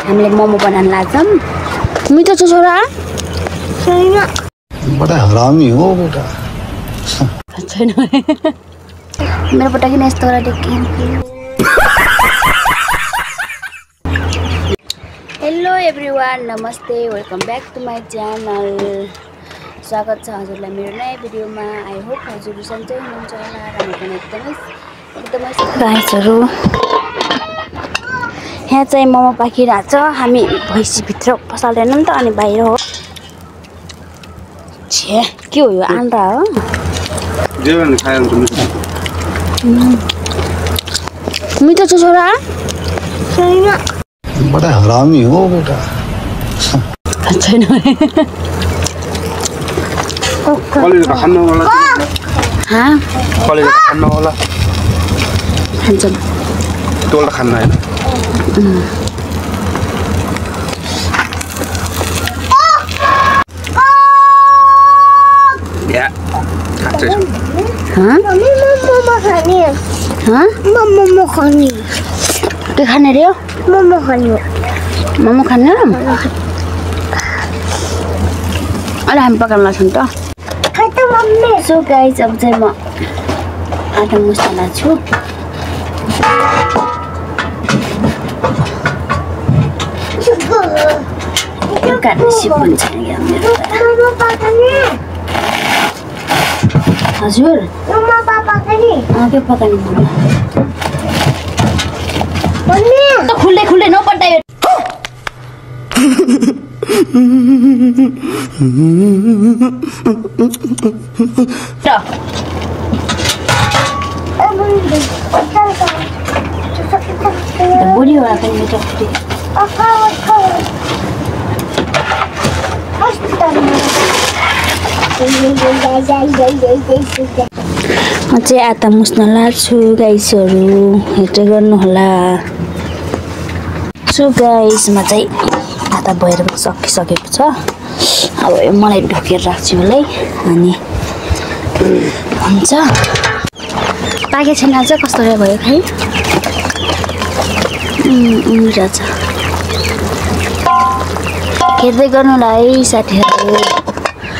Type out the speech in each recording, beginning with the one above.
हामीले मोमो बनाउन लाग्छौँ। मिठो छ छोरा? छैन। बडा हरामी हो बेटा। छैन। मेरो पट्टा किन यस्तो गरेर हेलो एभ्रिवान, नमस्ते, welcome back to my channel. स्वागत छ हजुरलाई मेरो नयाँ भिडियोमा। आई होप हजुरहरू सन्चै हुनुहुन्छ होला र म पनि एकदमै गाइसहरू। यहाँ चाहिँ मोमो पाकिरहेको छ। हामी भैँसीभित्र पसाल्दैनौँ त, अनि बाहिर हो। छे के हो यो? आन्डा हो? मिठो छ छोरा? छैन। बडा हरामी हो बेटा। छैन। कलेज खानु होला। हाँ? कलेज खानु होला। खान्छौँ। टोल खानु हैन। या खान्छौ। हाँ? मम्मी मोमो खाने। हाँ? मोमो खाने। के खाने रे? मोमो खाने। मोमो खाने? अहिले हामी पकाउन लाग्छौँ त। खान्छ मम्मी। सो गाइस, अब चाहिँ म आटा मुस्न लाग्छु। काट्ने सिप पनि छैन क्या मेरो। मोमो पकाउने। हजुर? मोमो पकाउने। के पकाउने? मम्मी। खुल्दै खुल्दै नपट्टायो। बुढी हो पनि मिठो फुटी। म चाहिँ आटा मुस्न लाग्छु गाइसहरू, हेर्दै गर्नु होला। सो गाइस, म चाहिँ आटा भएर सकिसकेको छ। अब यो मलाई ढोकेर राख्छु होला है, अनि हुन्छ। पाके छैन चाहिँ कस्तो भयो खै? उम्रिरहेछ। हेर्दै गर्नु होला है साथीहरू।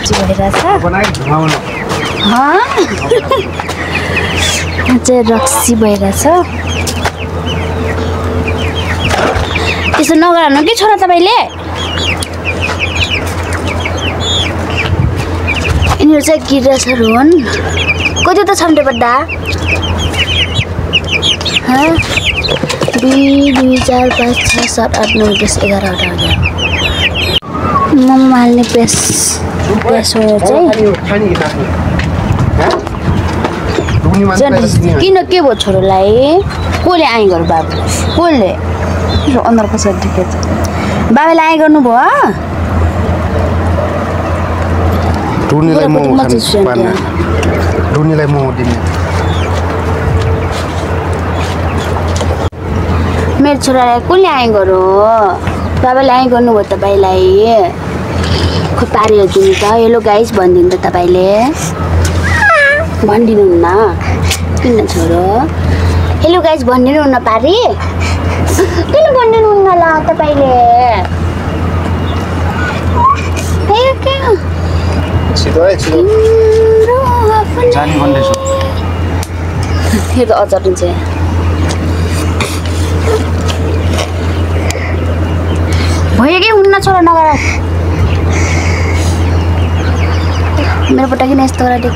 भइरहेछ चाहिँ रक्सी भइरहेछ। त्यसो नगराउनु कि छोरा तपाईँले। यिनीहरू चाहिँ गिरासहरू हुन्। कति त छन् रे बड्डा? 2, 4, 5, 6, 7, 8, 9, 10, 11 मोमोमा हाल्ने प्याज हो चाहिँ। किन के भयो छोरोलाई? कसले आइ गर्नु बाबु? कसले? अनुहार कसरी ठिकै छ? बाबाले आइ गर्नुभयो? टुनीलाई मोमो खानु। टुनीलाई मोमो दिने। मेरो छोरालाई कसले आइ गर्नु? बाबाले आइ गर्नुभयो तपाईँलाई? खोइ पारेर दिनु त। हेलो गाइस भनिदिनु त तपाईँले। भनिदिनुहुन्न किन छोरो? हेलो गाइस भनिदिनुहुन्न पारी? किन भनिदिनुहुन्न ल तपाईँले? यो त अचार हुन्छ। भयो कि हुन्न छोरा नगर। मेरो पट्टा किन यस्तो गरेर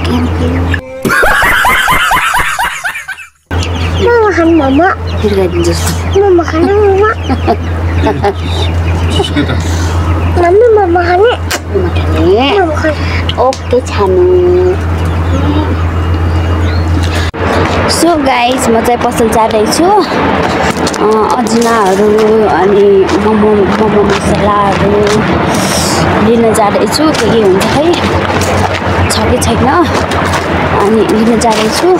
मोमो खाने मोमो। हिर्काइदिन्छु। मोमो खाने मोमो। मम्मी मोमो खाने। मोमो खाने। ओके छानु। सो गाइस, म चाहिँ पसल जाँदैछु। अजिनाहरू अनि मोमो मसलाहरू लिन जाँदैछु। के हुन्छ खै, छ कि छैन, अनि लिन जाँदैछु।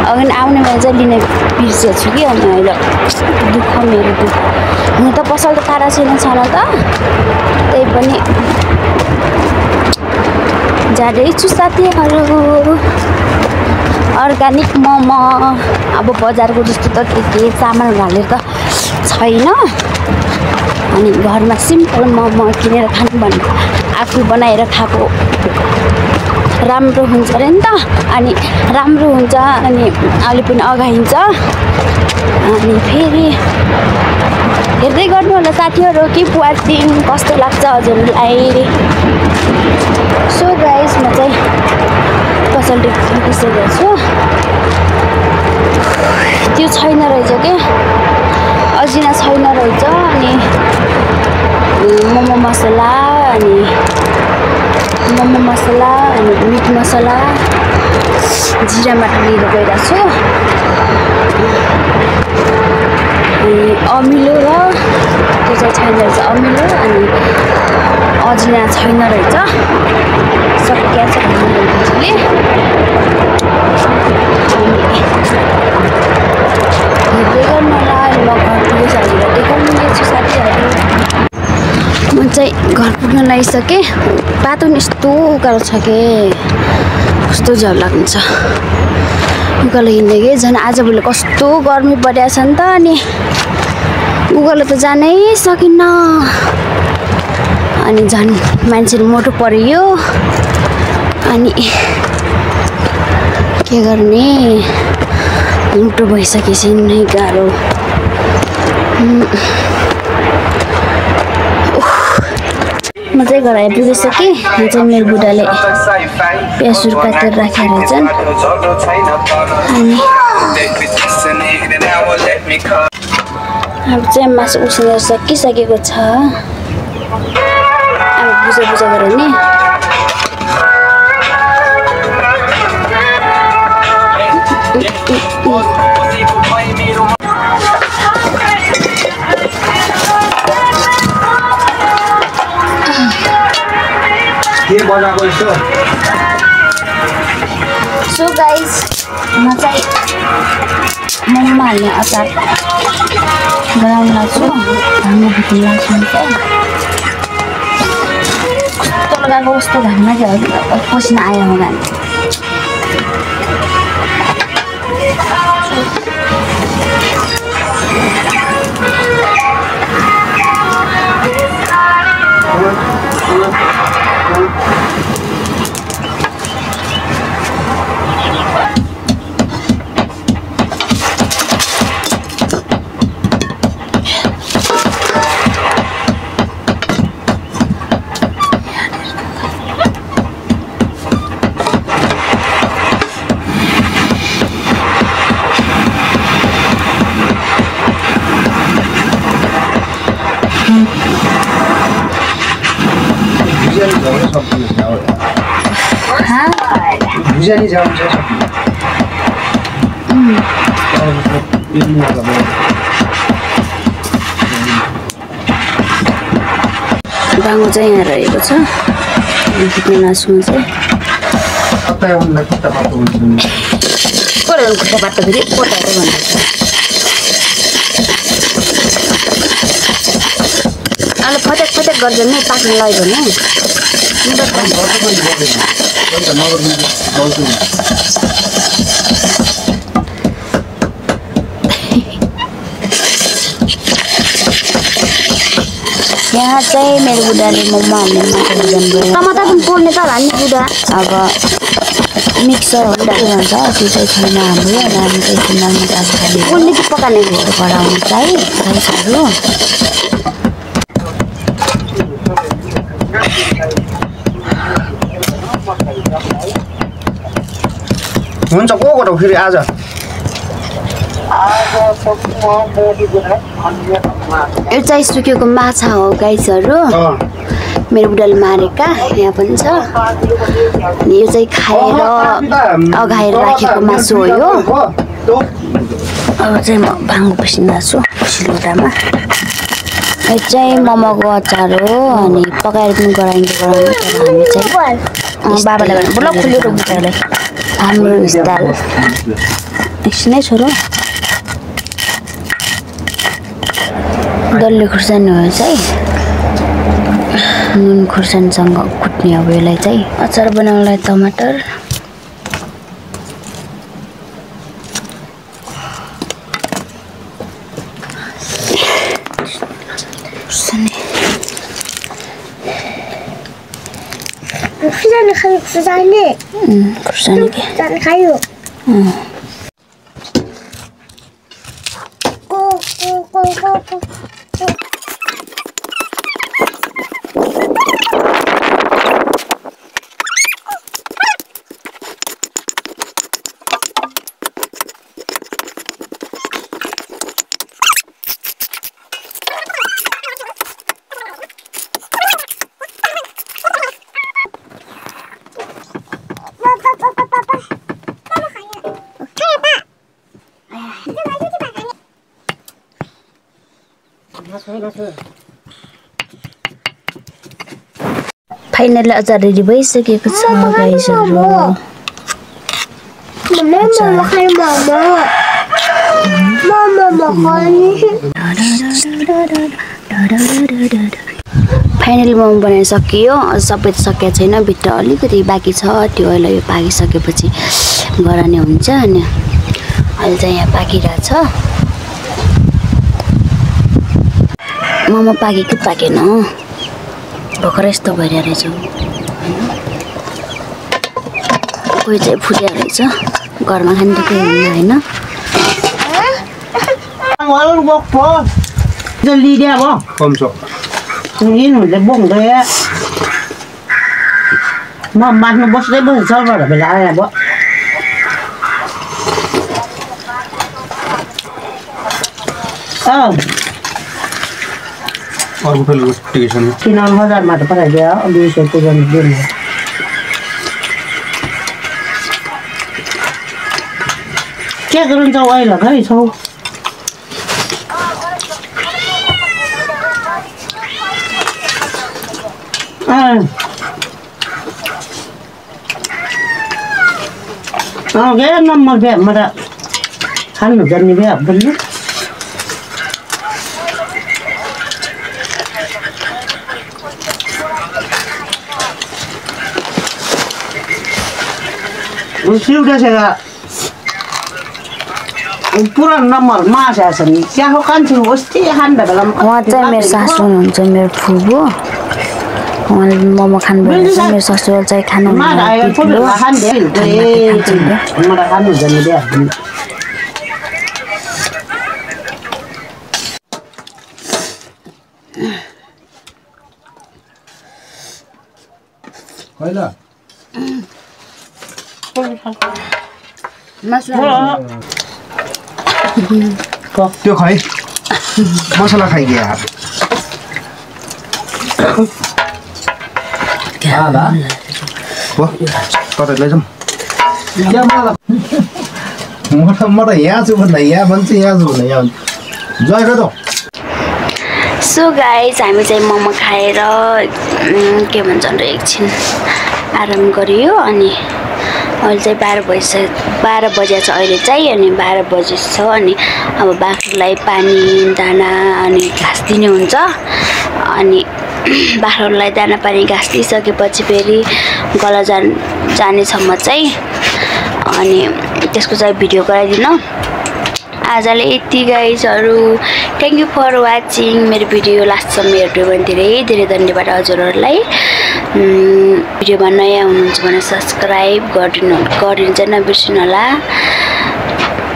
अघि आउने बेला चाहिँ लिन बिर्सेको छु कि, अनि अहिले दुःख मेरो दुःख। हुन त पसल त टाढा छैन त, त्यही पनि जाँदैछु साथीहरू। अर्ग्यानिक मोमो। अब बजारको जस्तो त के सामान हालेर त छैन। अनि घरमा सिम्पल मोमो किनेर खानु भन्नु आफू बनाएर खाएको राम्रो हुन्छ अरे नि त अनि राम्रो हुन्छ अनि अलि पनि अगाइन्छ अनि फेरि हेर्दै गर्नु होला साथीहरू के पुवार्थिङ कस्तो लाग्छ हजुरलाई सो गाइस म चाहिँ पसल डिसकेको छु त्यो छैन रहेछ के अजिना छैन रहेछ अनि मोमो मसला अनि मिट मसला जिरा मटर लिएर गइरहेको छु अनि अमिलो र त्यो चाहिँ छैन रहेछ अमिलो अनि अजिना छैन रहेछ सकिया छ भन्ने हेर्दै गर्नु होला अनि म घर पुगेर देखाउनेछु साथीहरू म चाहिँ घर पुग्न लागिसकेँ बाटो नि यस्तो उकालो छ के कस्तो झ्याउ लाग्छ उकालो हिँड्दै कि झन् आजभोलि कस्तो गर्मी परिरहेको छ नि त अनि उकालो त जानै सकिन्न अनि झन् मान्छेहरू मोटो परियो अनि के गर्ने मोटो भइसकेपछि नै गाह्रो म चाहिँ घर आइपुगिसकेँ यो चाहिँ मेरो बुढाले प्याज काटेर राखेर रहेछन् अनि अब चाहिँ मासु उसिनेर सकिसकेको छ अब बुझा गरेर नि सो गाइस म चाहिँ मोमोमा हाल्ने अचार बनाउन लाग्छु घाममा भुट्न लाग्छु चाहिँ कस्तो लगाएको कस्तो घाममा चाहिँ पसिना आयो होला भुजानी जान्छ डाङ्गो चाहिँ यहाँ रहेको छ फुट्ने मासुमा चाहिँ खुट्टा पातो फेरि कोटाको भन्दैछ अहिले फट्याक गर्छ नि पाक्न लाग्यो यहाँ चाहिँ मेरो बुढाले मोमो हाल्ने माटो जानुभयो टमाटर पनि पोल्ने त हाल्ने बुढा अब मिक्सर हुन्छ त्यो चाहिँ छैन हाम्रो अनि हामी चाहिँ नर्मल पोल्ने चाहिँ पकाउने गराउनु चाहिँ राइसहरू हुन्छ को गरौ फेरि आज यो चाहिँ सुकेको माछा हो गाइसहरू मेरो बुढाले मारेका यहाँ पनि छ अनि यो चाहिँ खाएर अघाएर राखेको मासु हो यो अब चाहिँ म भाङ्गो पिसिन छु सिलौटामा यो चाहिँ मोमोको अचार हो अनि पकाएर पनि गराइन्छ तर हामी चाहिँ बाबाले भने बोला खुलेर बुढालाई हाम्रो स्टाइल एकछिनै छोरो डल्ले खुर्सानी हो चाहिँ नुन खुर्सानीसँग कुट्ने अब यसलाई चाहिँ अचार बनाउनलाई टमाटर खुर्सानी खायो खुर्सानी खुर्सानी के खुर्सानी खायो फाइनली अचार रेडी भइसकेको छ गाइसहरु मम्मा खायो मम्मा फाइनली मोमो बनाइसकियो सबै सकिया छैन भित्र अलिकति बाँकी छ त्यो अहिले यो पाकिसकेपछि गराउने हुन्छ अनि अहिले चाहिँ यहाँ पाकिरहेछ मोमो पाके कि पाकेन भर्खर यस्तो भइरहेको रहेछ कोही चाहिँ फुट्या रहेछ घरमा खाने त केही हुन्न हैन अर्को फेरि टिकेसन 3000 मा त पठाइदियो 200 को जन दिनु के गर्नु त वाइल खै छौ के नम्बर बे मरा खानु जन्नी बे भन्नु उसिउडा सेगा पुरा नम्बर माछा छ नि क्या हो कान्छु अस्ति खान्दा बेला उहाँ चाहिँ मेरो सासू हुनुहुन्छ मेरो फुबो उहाँले मोमो खानुभएको छ मेरो ससुराल चाहिँ खानु खानु जन्नी बे हैला त्यो खै मसला खाइदिया हो कतै लैजाउँ म त यहाँ छु भन्दा यहाँ भन्छु यहाँ छु भन्दा यहाँ जय त सो गाइज हामी चाहिँ मोमो खाएर के भन्छ एकछिन आराम गरियो अनि अहिले चाहिँ 12 बजे छ अहिले चाहिँ अनि 12 बजे छ अनि अब बाख्रालाई पानी दाना अनि घाँस दिने हुन्छ अनि बाख्रालाई दाना पानी घाँस दिइसकेपछि फेरि गला जानेसम्म चाहिँ अनि त्यसको चाहिँ भिडियो गराइदिनु आजले यति गाइजहरु थ्यांक यू फर वाचिङ मेरो भिडियो लास्टसम्म हेर्नु भने धेरै धेरै धन्यवाद हजुरहरुलाई भिडियोमा नयाँ हुनुहुन्छ भने सब्स्क्राइब गरिदिनु चाहिँ नबिर्सनु होला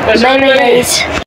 बाइ बाइ गाइज